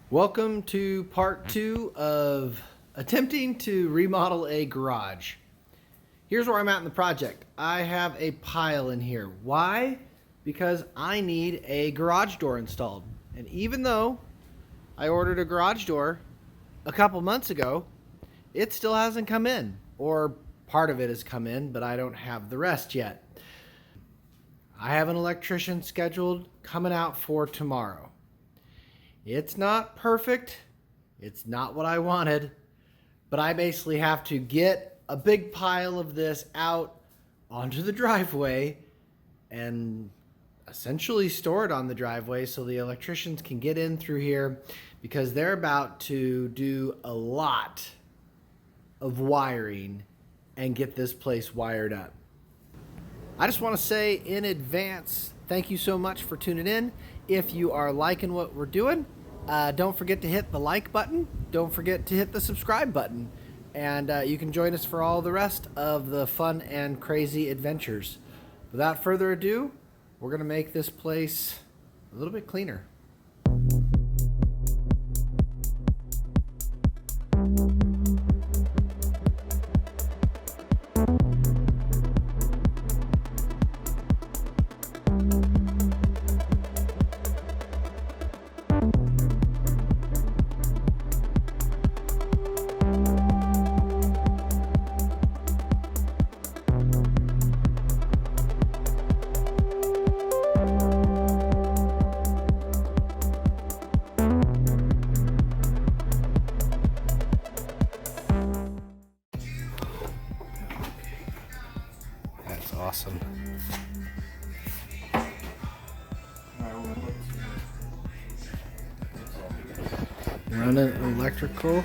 Welcome to part 2 of attempting to remodel a garage. Here's where I'm at in the project. I have a pile in here. Why? Because I need a garage door installed. And even though I ordered a garage door a couple months ago, it still hasn't come in. Or part of it has come in, but I don't have the rest yet. I have an electrician scheduled coming out for tomorrow. It's not perfect. It's not what I wanted, but I basically have to get a big pile of this out onto the driveway and essentially store it on the driveway so the electricians can get in through here because they're about to do a lot of wiring and get this place wired up. I just want to say in advance, thank you so much for tuning in. If you are liking what we're doing, don't forget to hit the like button. Don't forget to hit the subscribe button. And you can join us for all the rest of the fun and crazy adventures. Without further ado, we're going to make this place a little bit cleaner. That's awesome. Running electrical.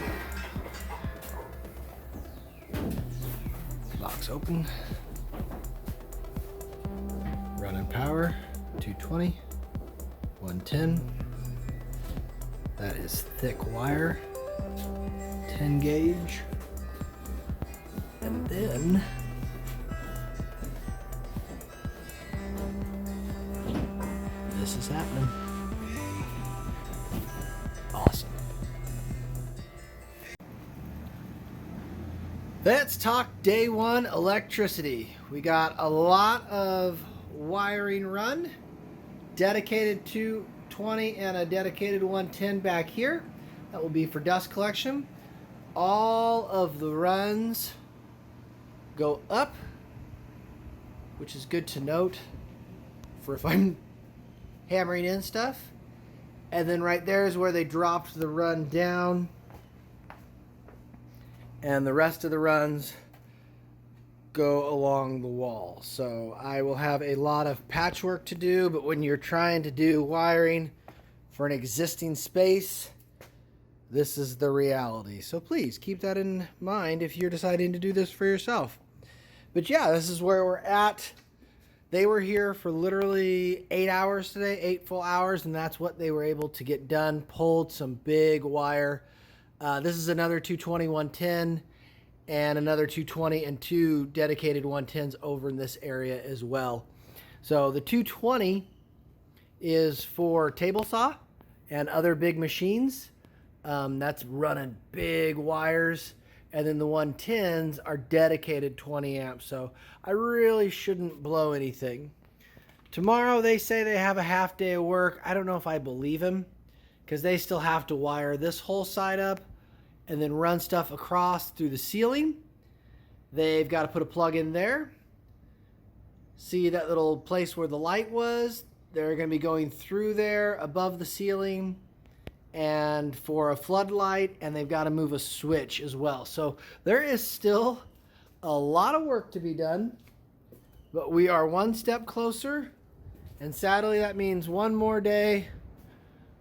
Box open. Running power. 220. 110. That is thick wire. 10 gauge. And then this is happening. Awesome. Let's talk day one electricity. We got a lot of wiring run. Dedicated 220 and a dedicated 110 back here. That will be for dust collection. All of the runs go up, which is good to note for if I'm hammering in stuff. And then right there is where they dropped the run down, and the rest of the runs go along the wall. So I will have a lot of patchwork to do, but when you're trying to do wiring for an existing space, this is the reality. So please keep that in mind if you're deciding to do this for yourself. But yeah, this is where we're at. They were here for literally 8 hours today, 8 full hours, and that's what they were able to get done. Pulled some big wire. This is another 220, 110, and another 220 and 2 dedicated 110s over in this area as well. So the 220 is for table saw and other big machines. That's running big wires. And then the 110s are dedicated 20 amps. So I really shouldn't blow anything. Tomorrow they say they have a half day of work. I don't know if I believe him, because they still have to wire this whole side up and then run stuff across through the ceiling. They've got to put a plug in there. See that little place where the light was? They're going to be going through there above the ceiling and for a floodlight, and they've got to move a switch as well. So there is still a lot of work to be done, but we are one step closer, and sadly that means one more day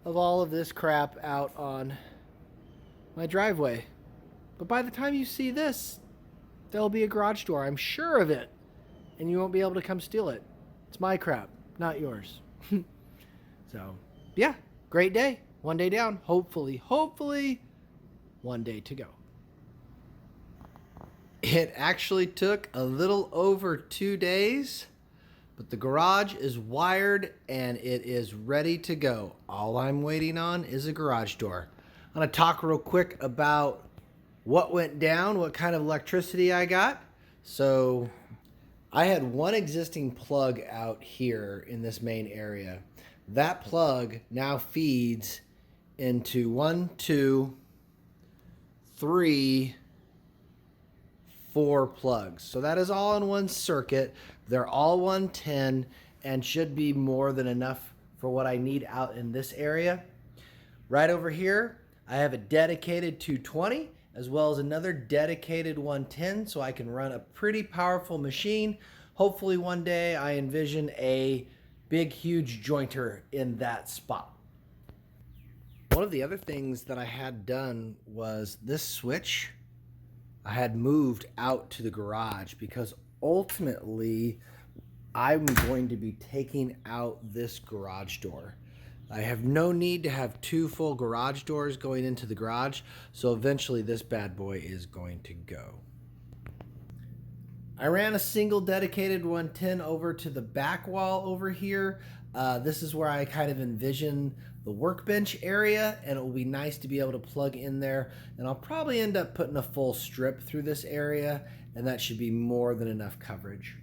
of all of this crap out on my driveway. But by the time you see this, there'll be a garage door, I'm sure of it, and you won't be able to come steal it. It's my crap, not yours. So yeah, great day. One day down, hopefully one day to go. It actually took a little over 2 days, But the garage is wired and it is ready to go. All I'm waiting on is a garage door. I'm going to talk real quick about what went down, what kind of electricity I got. So I had one existing plug out here in this main area. That plug now feeds into 1, 2, 3, 4 plugs. So that is all in one circuit. They're all 110 and should be more than enough for what I need out in this area. Right over here, I have a dedicated 220 as well as another dedicated 110, so I can run a pretty powerful machine. Hopefully one day I envision a big, huge jointer in that spot. One of the other things that I had done was this switch I had moved out to the garage because ultimately I'm going to be taking out this garage door. I have no need to have 2 full garage doors going into the garage, so eventually this bad boy is going to go. I ran a single dedicated 110 over to the back wall over here. This is where I kind of envision the workbench area, and it will be nice to be able to plug in there. And I'll probably end up putting a full strip through this area, and that should be more than enough coverage.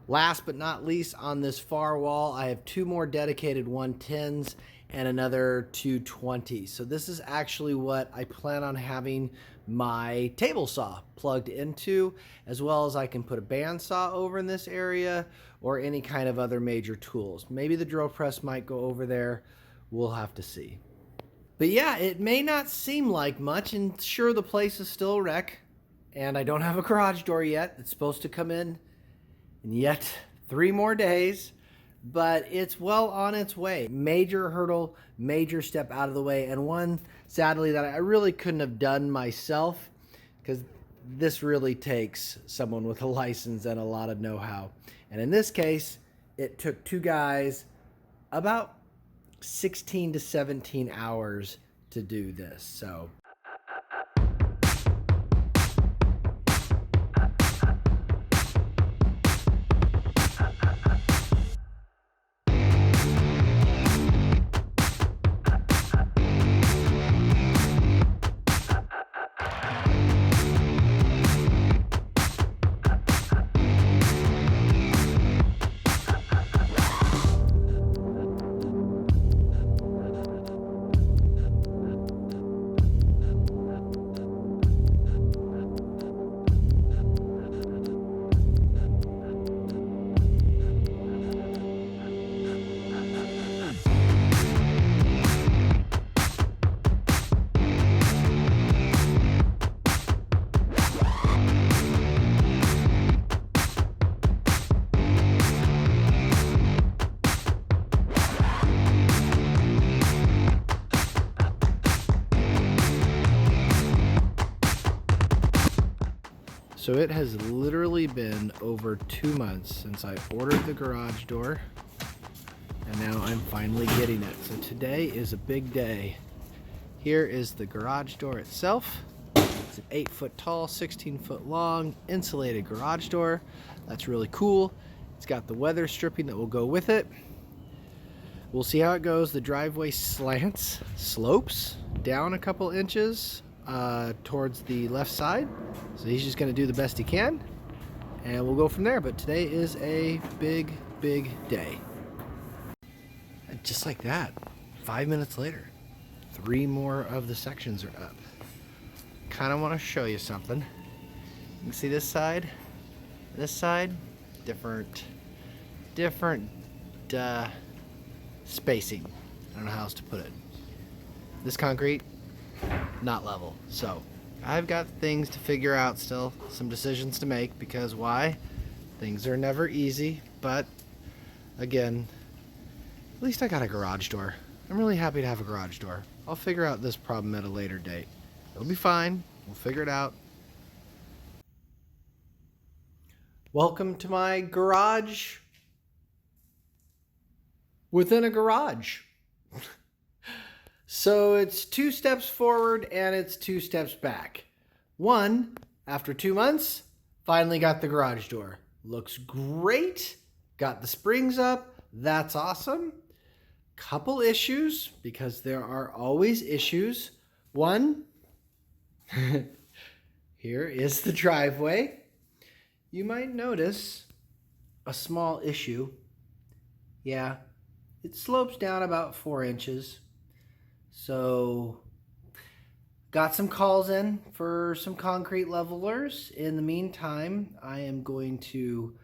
Last but not least, on this far wall, I have 2 more dedicated 110s and another 220. So this is actually what I plan on having my table saw plugged into, as well as I can put a bandsaw over in this area or any kind of other major tools. Maybe the drill press might go over there. We'll have to see. But yeah, it may not seem like much, and sure, the place is still a wreck, and I don't have a garage door yet. It's supposed to come in yet 3 more days, but it's well on its way. Major hurdle, major step out of the way, and one, sadly, that I really couldn't have done myself, because this really takes someone with a license and a lot of know-how. And in this case, it took 2 guys about 16 to 17 hours to do this. So So it has literally been over 2 months since I ordered the garage door, and now I'm finally getting it. So today is a big day. Here is the garage door itself. It's an 8-foot tall, 16-foot long, insulated garage door. That's really cool. It's got the weather stripping that will go with it. We'll see how it goes. The driveway slopes down a couple inches towards the left side. So he's just going to do the best he can, and we'll go from there. But today is a big, big day. And just like that, 5 minutes later, 3 more of the sections are up. Kind of want to show you something. You can see this side, different spacing. I don't know how else to put it. This concrete, not level. So I've got things to figure out still, some decisions to make, because why? Things are never easy, but again, at least I got a garage door. I'm really happy to have a garage door. I'll figure out this problem at a later date. It'll be fine. We'll figure it out. Welcome to my garage within a garage. So it's 2 steps forward and it's 2 steps back. 1, after 2 months, finally got the garage door. Looks great. Got the springs up. That's awesome. Couple issues, because there are always issues. One, here is the driveway. You might notice a small issue. Yeah, it slopes down about 4 inches. So got some calls in for some concrete levelers. In the meantime, I am going to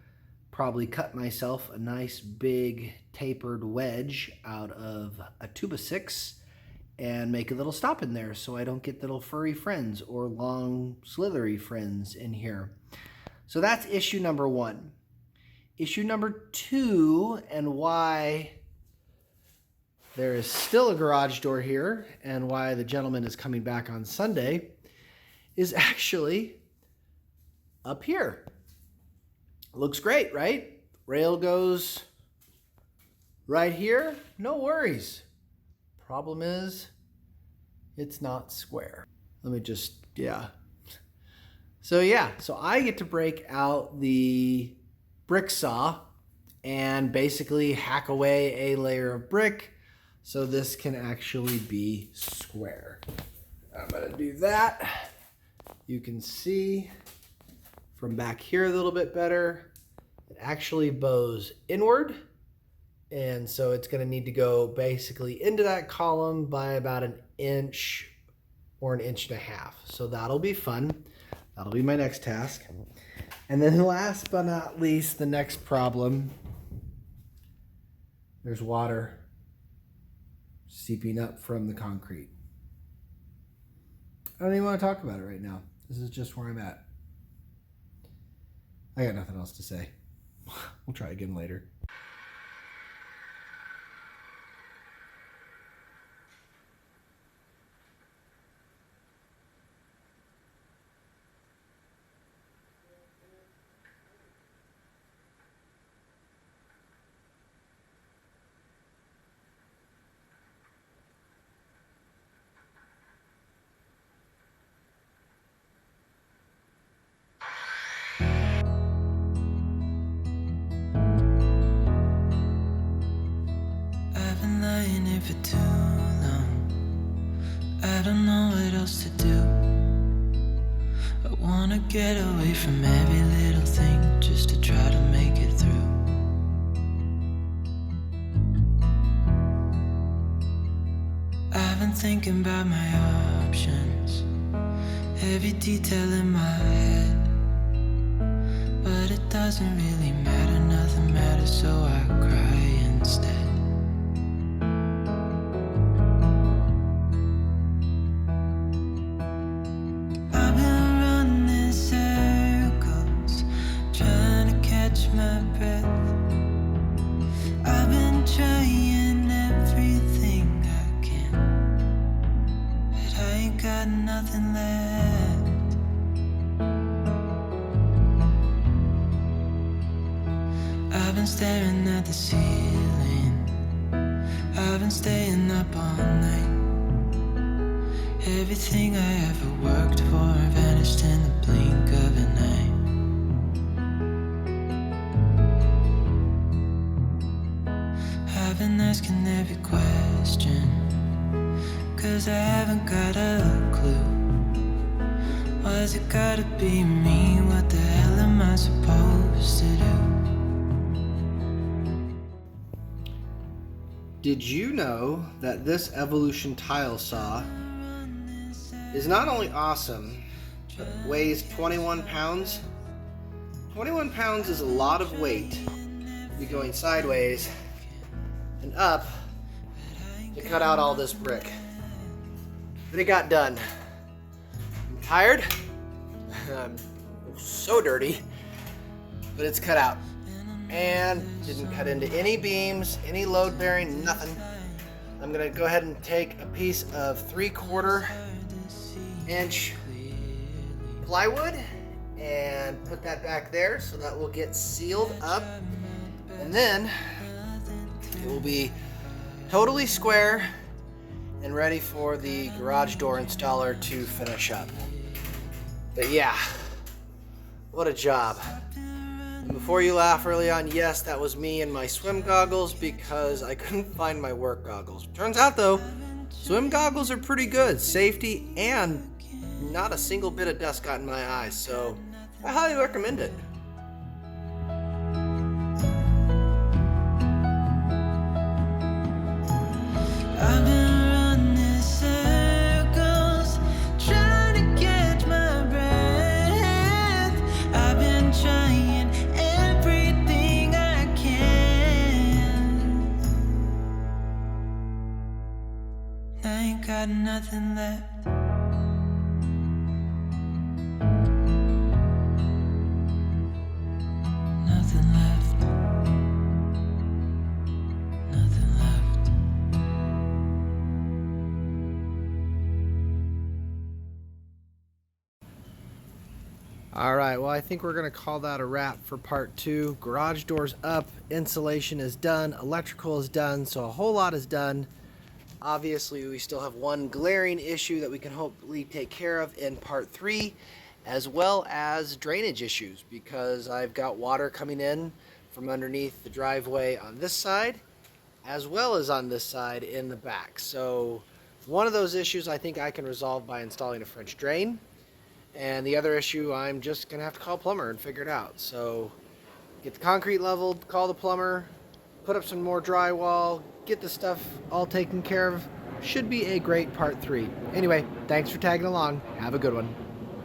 probably cut myself a nice big tapered wedge out of a 2x6 and make a little stop in there so I don't get little furry friends or long slithery friends in here. So that's issue number 1. Issue number 2, and why there is still a garage door here and why the gentleman is coming back on Sunday, is actually up here. Looks great, right? Rail goes right here. No worries. Problem is, it's not square. Let me just, So I get to break out the brick saw and basically hack away a layer of brick so this can actually be square. I'm gonna do that. You can see from back here a little bit better. It actually bows inward, and so it's going to need to go basically into that column by about 1 inch or 1.5 inches. So that'll be fun. That'll be my next task. And then last but not least, the next problem. There's water seeping up from the concrete. I don't even want to talk about it right now. This is just where I'm at. I got nothing else to say. We'll try again later. For too long, I don't know what else to do. I wanna get away from every little thing just to try to make it through. I've been thinking about my options, every detail in my head, but it doesn't really matter, nothing matters, so I cry instead. My breath. I've been trying everything I can, but I ain't got nothing left. I've been staring at the ceiling, I've been staying up all night. Everything I ever worked for vanished in the blink of an eye. I've been asking every question, 'cause I haven't got a clue. Why's it gotta be me? What the hell am I supposed to do? Did you know that this Evolution tile saw is not only awesome, but weighs 21 pounds? 21 pounds is a lot of weight. You're going sideways and up to cut out all this brick. But it got done. I'm tired. I'm so dirty, but it's cut out. And didn't cut into any beams, any load bearing, nothing. I'm gonna go ahead and take a piece of 3/4 inch plywood and put that back there so that will get sealed up. And then it will be totally square and ready for the garage door installer to finish up. But yeah, what a job. And before you laugh early on, yes, that was me and my swim goggles because I couldn't find my work goggles. Turns out though, swim goggles are pretty good. Safety and not a single bit of dust got in my eyes, so I highly recommend it. I've been running circles, trying to catch my breath. I've been trying everything I can. I ain't got nothing left. Nothing left. Nothing left. Alright, well, I think we're going to call that a wrap for part 2. Garage doors up, insulation is done, electrical is done, so a whole lot is done. Obviously, we still have one glaring issue that we can hopefully take care of in part 3, as well as drainage issues, because I've got water coming in from underneath the driveway on this side, as well as on this side in the back. So one of those issues I think I can resolve by installing a French drain. And the other issue, I'm just going to have to call a plumber and figure it out. So get the concrete leveled, call the plumber, put up some more drywall, get the stuff all taken care of. Should be a great part 3. Anyway, thanks for tagging along. Have a good one.